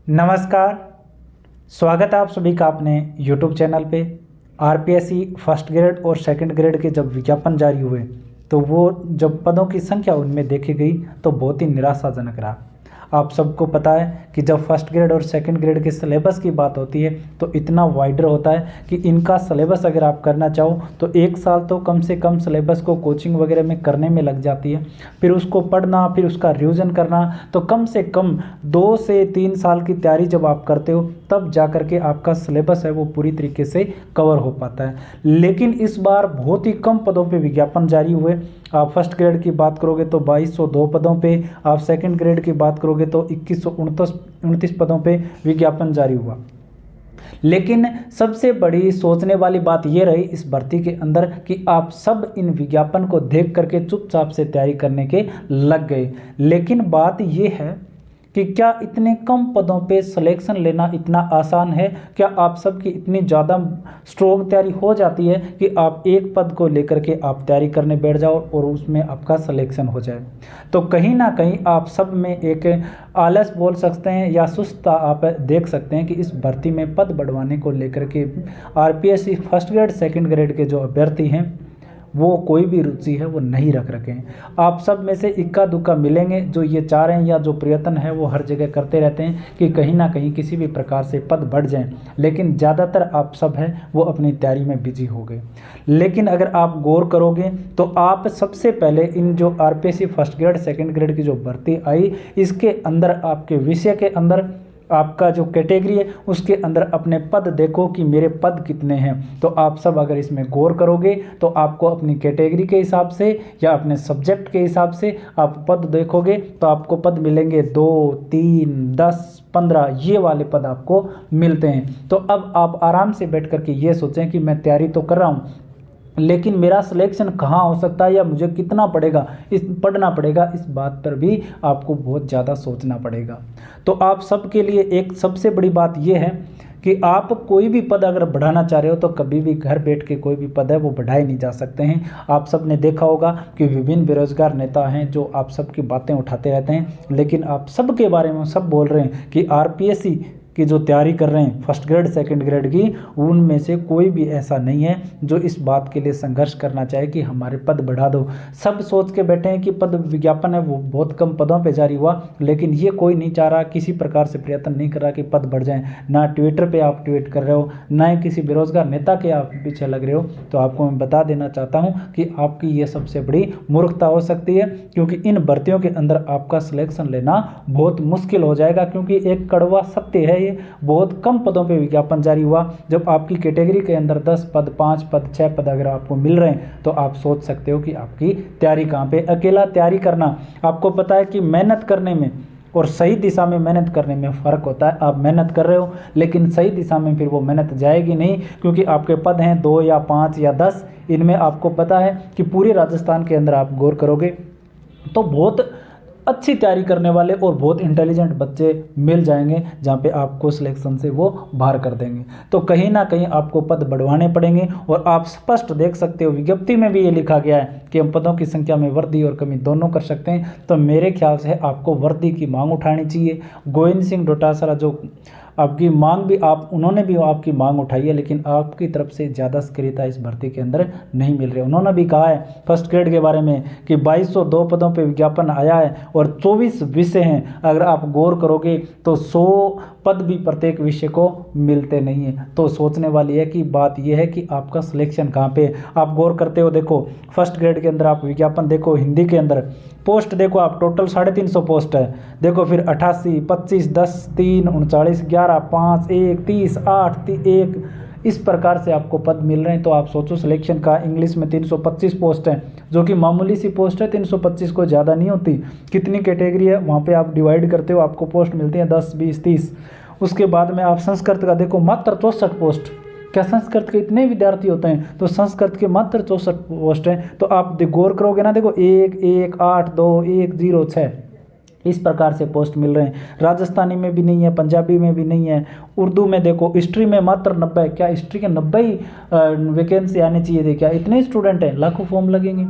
नमस्कार। स्वागत है आप सभी का अपने YouTube चैनल पे। आरपीएससी फर्स्ट ग्रेड और सेकंड ग्रेड के जब विज्ञापन जारी हुए तो वो जब पदों की संख्या उनमें देखी गई तो बहुत ही निराशाजनक रहा। आप सबको पता है कि जब फर्स्ट ग्रेड और सेकंड ग्रेड के सिलेबस की बात होती है तो इतना वाइडर होता है कि इनका सिलेबस अगर आप करना चाहो तो 1 साल तो कम से कम सिलेबस को कोचिंग वगैरह में करने में लग जाती है। फिर उसको पढ़ना, फिर उसका रिवीजन करना, तो कम से कम 2 से 3 साल की तैयारी जब आप करते हो तब जा कर के आपका सिलेबस है वो पूरी तरीके से कवर हो पाता है। लेकिन इस बार बहुत ही कम पदों पे विज्ञापन जारी हुए। आप फर्स्ट ग्रेड की बात करोगे तो 2202 पदों पे, आप सेकंड ग्रेड की बात करोगे तो 2129 पदों पे विज्ञापन जारी हुआ। लेकिन सबसे बड़ी सोचने वाली बात यह रही इस भर्ती के अंदर कि आप सब इन विज्ञापन को देख करके चुपचाप से तैयारी करने के लग गए। लेकिन बात यह है कि क्या इतने कम पदों पे सिलेक्शन लेना इतना आसान है? क्या आप सबकी इतनी ज़्यादा स्ट्रोंग तैयारी हो जाती है कि आप एक पद को लेकर के आप तैयारी करने बैठ जाओ और उसमें आपका सिलेक्शन हो जाए? तो कहीं ना कहीं आप सब में एक आलस बोल सकते हैं या सुस्ता आप देख सकते हैं कि इस भर्ती में पद बढ़वाने को लेकर के RPSC first grade second grade के जो अभ्यर्थी हैं वो कोई भी रुचि है वो नहीं रख रखे हैं। आप सब में से इक्का दुक्का मिलेंगे जो ये चाह रहे हैं या जो प्रयत्न है वो हर जगह करते रहते हैं कि कहीं ना कहीं किसी भी प्रकार से पद बढ़ जाएं। लेकिन ज़्यादातर आप सब हैं वो अपनी तैयारी में बिजी हो गए। लेकिन अगर आप गौर करोगे तो आप सबसे पहले इन जो RPSC first grade second grade की जो भर्ती आई इसके अंदर आपके विषय के अंदर आपका जो कैटेगरी है उसके अंदर अपने पद देखो कि मेरे पद कितने हैं। तो आप सब अगर इसमें गौर करोगे तो आपको अपनी कैटेगरी के हिसाब से या अपने सब्जेक्ट के हिसाब से आप पद देखोगे तो आपको पद मिलेंगे 2, 3, 10, 15 ये वाले पद आपको मिलते हैं। तो अब आप आराम से बैठ करके ये सोचें कि मैं तैयारी तो कर रहा हूँ लेकिन मेरा सिलेक्शन कहाँ हो सकता है या मुझे कितना पड़ेगा पढ़ना पड़ेगा, इस बात पर भी आपको बहुत ज़्यादा सोचना पड़ेगा। तो आप सबके लिए एक सबसे बड़ी बात यह है कि आप कोई भी पद अगर बढ़ाना चाह रहे हो तो कभी भी घर बैठ के कोई भी पद है वो बढ़ाए नहीं जा सकते हैं। आप सब ने देखा होगा कि विभिन्न बेरोजगार नेता हैं जो आप सबकी बातें उठाते रहते हैं, लेकिन आप सब के बारे में सब बोल रहे हैं कि आरपीएससी की जो तैयारी कर रहे हैं फर्स्ट ग्रेड सेकंड ग्रेड की उनमें से कोई भी ऐसा नहीं है जो इस बात के लिए संघर्ष करना चाहे कि हमारे पद बढ़ा दो। सब सोच के बैठे हैं कि पद विज्ञापन है वो बहुत कम पदों पे जारी हुआ, लेकिन ये कोई नहीं चाह रहा, किसी प्रकार से प्रयत्न नहीं कर रहा कि पद बढ़ जाएं। ना ट्विटर पे आप ट्वीट कर रहे हो, ना ही किसी बेरोजगार नेता के आप पीछे लग रहे हो। तो आपको मैं बता देना चाहता हूँ कि आपकी ये सबसे बड़ी मूर्खता हो सकती है, क्योंकि इन भर्तियों के अंदर आपका सिलेक्शन लेना बहुत मुश्किल हो जाएगा। क्योंकि एक कड़वा सत्य है, बहुत कम पदों पे विज्ञापन जारी हुआ। जब आपकी कैटेगरी के अंदर 10 पद, 5 पद, 6 पद अगर आपको मिल रहे हैं तो आप सोच सकते हो कि आपकी तैयारी कहाँ पे। अकेला तैयारी करना, आपको पता है कि मेहनत करने में और सही दिशा में मेहनत करने में फ़र्क होता है। आप मेहनत कर रहे हो लेकिन सही दिशा में फिर वो मेहनत जाएगी नहीं, क्योंकि आपके पद हैं 2 या 5 या 10। इनमें आपको पता है कि पूरे राजस्थान के अंदर आप गौर करोगे तो बहुत अच्छी तैयारी करने वाले और बहुत इंटेलिजेंट बच्चे मिल जाएंगे जहाँ पे आपको सिलेक्शन से वो बाहर कर देंगे। तो कहीं ना कहीं आपको पद बढ़वाने पड़ेंगे और आप स्पष्ट देख सकते हो विज्ञप्ति में भी ये लिखा गया है कि हम पदों की संख्या में वृद्धि और कमी दोनों कर सकते हैं। तो मेरे ख्याल से आपको वृद्धि की मांग उठानी चाहिए। गोविंद सिंह डोटासरा जो आपकी मांग भी उन्होंने भी आपकी मांग उठाई है, लेकिन आपकी तरफ से ज़्यादा सक्रियता इस भर्ती के अंदर नहीं मिल रही। उन्होंने भी कहा है फर्स्ट ग्रेड के बारे में कि 2202 पदों पे विज्ञापन आया है और 24 विषय हैं। अगर आप गौर करोगे तो 100 पद भी प्रत्येक विषय को मिलते नहीं है। तो सोचने वाली है कि बात यह है कि आपका सिलेक्शन कहाँ पे आप गौर करते हो। देखो फर्स्ट ग्रेड के अंदर आप विज्ञापन देखो, हिंदी के अंदर पोस्ट देखो आप, टोटल 350 पोस्ट है। देखो फिर 88, 25, 10, 3, 39, 11, 5, 1, 30, 8, 1 इस प्रकार से आपको पद मिल रहे हैं। तो आप सोचो सिलेक्शन का इंग्लिश में 325 पोस्ट है, जो कि मामूली सी पोस्ट है। 325 को ज़्यादा नहीं होती। कितनी कैटेगरी है वहाँ पे आप डिवाइड करते हो, आपको पोस्ट मिलती हैं 10, 20, 30। उसके बाद में आप संस्कृत का देखो मात्र 64 पोस्ट। क्या संस्कृत के इतने विद्यार्थी होते हैं? तो संस्कृत के मात्र 64 पोस्ट हैं। तो आप गौर करोगे ना, देखो 1, 1, 8, 2, 1, 0, 6 इस प्रकार से पोस्ट मिल रहे हैं। राजस्थानी में भी नहीं है, पंजाबी में भी नहीं है। उर्दू में देखो हिस्ट्री में मात्र 90। क्या हिस्ट्री के 90 वैकेंसी आनी चाहिए थी? क्या इतने स्टूडेंट हैं? लाखों फॉर्म लगेंगे।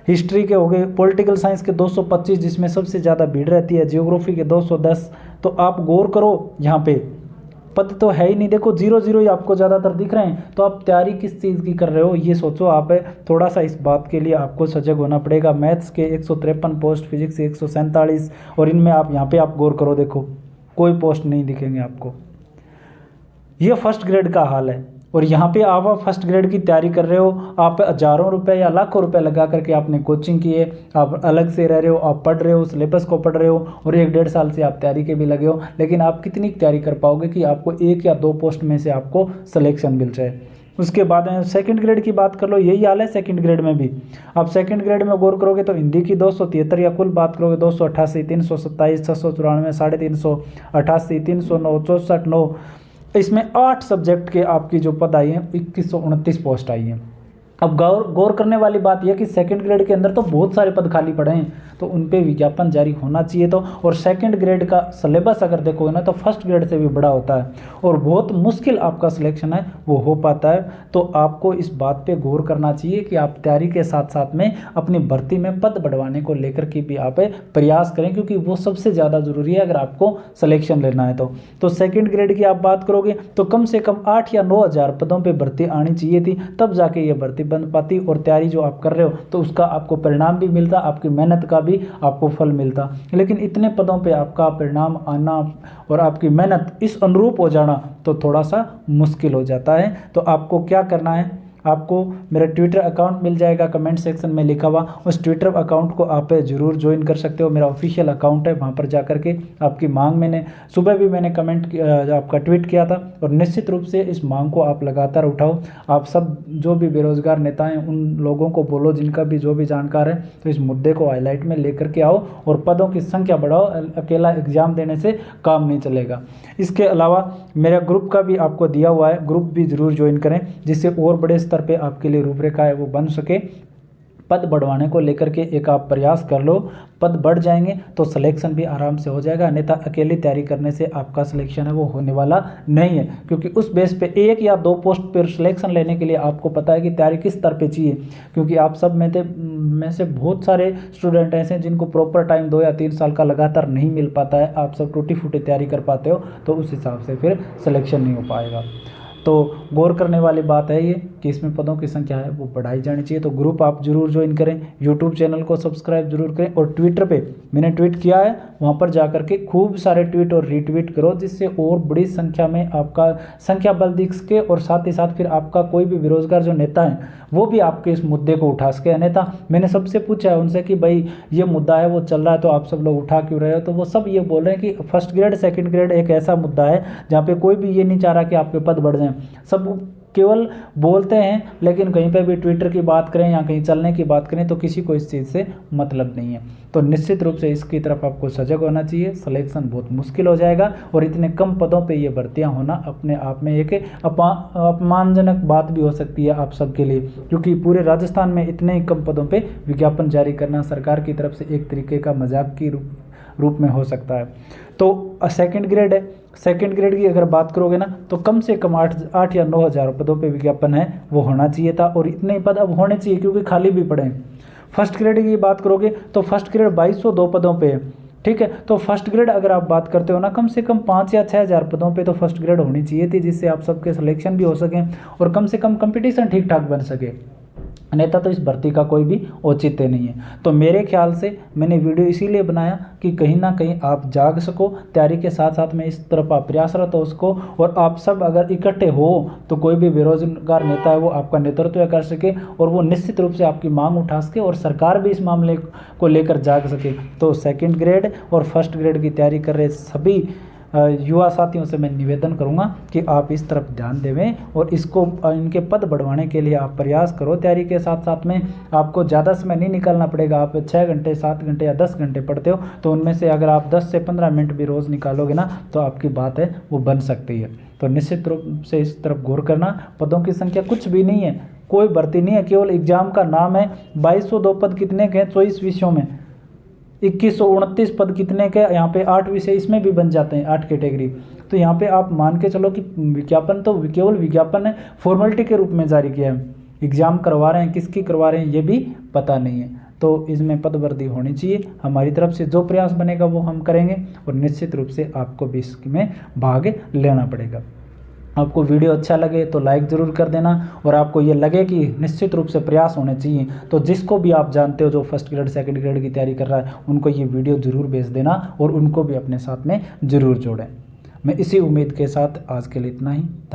हिस्ट्री के हो गए, पॉलिटिकल साइंस के 225 जिसमें सबसे ज़्यादा भीड़ रहती है, जियोग्राफी के 210। तो आप गौर करो, यहाँ पे पद तो है ही नहीं, देखो 0 0 ही आपको ज़्यादातर दिख रहे हैं। तो आप तैयारी किस चीज़ की कर रहे हो ये सोचो। आप थोड़ा सा इस बात के लिए आपको सजग होना पड़ेगा। मैथ्स के 153 पोस्ट, फिजिक्स के 147, और इनमें आप यहाँ पे आप गौर करो, देखो कोई पोस्ट नहीं दिखेंगे आपको। ये फर्स्ट ग्रेड का हाल है। और यहाँ पे आप फर्स्ट ग्रेड की तैयारी कर रहे हो, आप हज़ारों रुपए या लाखों रुपए लगा करके आपने कोचिंग की है, आप अलग से रह रहे हो, आप पढ़ रहे हो, सिलेबस को पढ़ रहे हो, और 1 डेढ़ साल से आप तैयारी के भी लगे हो, लेकिन आप कितनी तैयारी कर पाओगे कि आपको 1 या 2 पोस्ट में से आपको सिलेक्शन मिल जाए। उसके बाद सेकंड ग्रेड की बात कर लो, यही हाल है सेकंड ग्रेड में भी। आप सेकंड ग्रेड में गौर करोगे तो हिंदी की 273, या कुल बात करोगे 288, 327, 694, 388, 309, 64, 9, इसमें 8 सब्जेक्ट के आपकी जो पद आई हैं 2129 पोस्ट आई हैं। अब गौर करने वाली बात यह कि सेकंड ग्रेड के अंदर तो बहुत सारे पद खाली पड़े हैं, तो उन पे विज्ञापन जारी होना चाहिए। तो और सेकंड ग्रेड का सिलेबस अगर देखोगे ना तो फर्स्ट ग्रेड से भी बड़ा होता है, और बहुत मुश्किल आपका सिलेक्शन है वो हो पाता है। तो आपको इस बात पे गौर करना चाहिए कि आप तैयारी के साथ साथ में अपनी भर्ती में पद बढ़वाने को लेकर के भी आप प्रयास करें, क्योंकि वो सबसे ज़्यादा ज़रूरी है अगर आपको सिलेक्शन लेना है। तो सेकेंड ग्रेड की आप बात करोगे तो कम से कम 8 या 9 हज़ार पदों पर भर्ती आनी चाहिए थी, तब जाके ये भर्ती बन पाती। और तैयारी जो आप कर रहे हो तो उसका आपको परिणाम भी मिलता, आपकी मेहनत का भी आपको फल मिलता। लेकिन इतने पदों पे आपका परिणाम आना और आपकी मेहनत इस अनुरूप हो जाना तो थोड़ा सा मुश्किल हो जाता है। तो आपको क्या करना है, आपको मेरा ट्विटर अकाउंट मिल जाएगा, कमेंट सेक्शन में लिखा हुआ, उस ट्विटर अकाउंट को आप ज़रूर ज्वाइन कर सकते हो। मेरा ऑफिशियल अकाउंट है, वहाँ पर जा कर के आपकी मांग मैंने सुबह भी मैंने आपका ट्वीट किया था, और निश्चित रूप से इस मांग को आप लगातार उठाओ। आप सब जो भी बेरोजगार नेता हैं उन लोगों को बोलो, जिनका भी जो भी जानकार है, तो इस मुद्दे को हाईलाइट में लेकर के आओ और पदों की संख्या बढ़ाओ। अकेला एग्जाम देने से काम नहीं चलेगा। इसके अलावा मेरा ग्रुप का भी आपको दिया हुआ है, ग्रुप भी ज़रूर ज्वाइन करें, जिससे और बड़े स्तर पे आपके लिए रूपरेखा है वो बन सके। पद बढ़वाने को लेकर के एक आप प्रयास कर लो, पद बढ़ जाएंगे तो सिलेक्शन भी आराम से हो जाएगा। अन्यथा अकेली तैयारी करने से आपका सिलेक्शन है वो होने वाला नहीं है, क्योंकि उस बेस पे 1 या 2 पोस्ट पर सिलेक्शन लेने के लिए आपको पता है कि तैयारी किस स्तर पे चाहिए। क्योंकि आप सब में से बहुत सारे स्टूडेंट ऐसे हैं जिनको प्रॉपर टाइम 2 या 3 साल का लगातार नहीं मिल पाता है। आप सब टूटी फूटी तैयारी कर पाते हो, तो उस हिसाब से फिर सिलेक्शन नहीं हो पाएगा। तो गौर करने वाली बात है ये कि इसमें पदों की संख्या है वो बढ़ाई जानी चाहिए। तो ग्रुप आप जरूर ज्वाइन करें, यूट्यूब चैनल को सब्सक्राइब जरूर करें, और ट्विटर पे मैंने ट्वीट किया है, वहाँ पर जा करके खूब सारे ट्वीट और रीट्वीट करो, जिससे और बड़ी संख्या में आपका संख्या बल दिख सके, और साथ ही साथ फिर आपका कोई भी बेरोजगार जो नेता है वो भी आपके इस मुद्दे को उठा सके। अन्यथा मैंने सबसे पूछा है उनसे कि भाई ये मुद्दा है वो चल रहा है तो आप सब लोग उठा क्यों रहे हो, तो वो सब ये बोल रहे हैं कि फर्स्ट ग्रेड सेकंड ग्रेड एक ऐसा मुद्दा है जहाँ पे कोई भी ये नहीं चाह रहा कि आपके पद बढ़ जाएं। सब केवल बोलते हैं, लेकिन कहीं पे भी ट्विटर की बात करें या कहीं चलने की बात करें तो किसी को इस चीज़ से मतलब नहीं है। तो निश्चित रूप से इसकी तरफ आपको सजग होना चाहिए। सिलेक्शन बहुत मुश्किल हो जाएगा, और इतने कम पदों पे ये भर्तियां होना अपने आप में एक अपमानजनक बात भी हो सकती है आप सबके लिए, क्योंकि पूरे राजस्थान में इतने ही कम पदों पे विज्ञापन जारी करना सरकार की तरफ से एक तरीके का मजाक की रूप में हो सकता है। तो सेकंड ग्रेड है, सेकंड ग्रेड की अगर बात करोगे ना तो कम से कम 8 या 9 हज़ार पदों पे विज्ञापन है वो होना चाहिए था, और इतने ही पद अब होने चाहिए क्योंकि खाली भी पड़े हैं। फर्स्ट ग्रेड की बात करोगे तो फर्स्ट ग्रेड 2202 पदों पे है, ठीक है। तो फर्स्ट ग्रेड अगर आप बात करते हो ना, कम से कम 5 या 6 हज़ार पदों पे तो फर्स्ट ग्रेड होनी चाहिए थी, जिससे आप सबके सिलेक्शन भी हो सकें और कम से कम कंपटीशन ठीक ठाक बन सके। अन्यथा तो इस भर्ती का कोई भी औचित्य नहीं है। तो मेरे ख्याल से मैंने वीडियो इसीलिए बनाया कि कहीं ना कहीं आप जाग सको, तैयारी के साथ साथ में इस तरफ आप प्रयासरत हो उसको, और आप सब अगर इकट्ठे हो तो कोई भी बेरोजगार नेता है वो आपका नेतृत्व कर सके, और वो निश्चित रूप से आपकी मांग उठा सके, और सरकार भी इस मामले को लेकर जाग सके। तो सेकेंड ग्रेड और फर्स्ट ग्रेड की तैयारी कर रहे सभी युवा साथियों से मैं निवेदन करूंगा कि आप इस तरफ ध्यान देवें, और इसको इनके पद बढ़वाने के लिए आप प्रयास करो। तैयारी के साथ साथ में आपको ज़्यादा समय नहीं निकालना पड़ेगा। आप 6 घंटे 7 घंटे या 10 घंटे पढ़ते हो तो उनमें से अगर आप 10 से 15 मिनट भी रोज़ निकालोगे ना तो आपकी बात है वो बन सकती है। तो निश्चित रूप से इस तरफ गौर करना। पदों की संख्या कुछ भी नहीं है, कोई भर्ती नहीं है, केवल एग्जाम का नाम है। 2202 पद कितने के हैं 24 विषयों में, 2129 पद कितने के, यहाँ पे 8 विषय इसमें भी बन जाते हैं, 8 कैटेगरी। तो यहाँ पे आप मान के चलो कि विज्ञापन तो केवल विज्ञापन है, फॉर्मेलिटी के रूप में जारी किया है। एग्जाम करवा रहे हैं, किसकी करवा रहे हैं ये भी पता नहीं है। तो इसमें पदवृद्धि होनी चाहिए। हमारी तरफ से जो प्रयास बनेगा वो हम करेंगे और निश्चित रूप से आपको भी इसमें भाग लेना पड़ेगा। आपको वीडियो अच्छा लगे तो लाइक ज़रूर कर देना, और आपको ये लगे कि निश्चित रूप से प्रयास होने चाहिए तो जिसको भी आप जानते हो जो फर्स्ट ग्रेड सेकंड ग्रेड की तैयारी कर रहा है उनको ये वीडियो ज़रूर भेज देना और उनको भी अपने साथ में ज़रूर जोड़ें। मैं इसी उम्मीद के साथ आज के लिए इतना ही। धन्यवाद।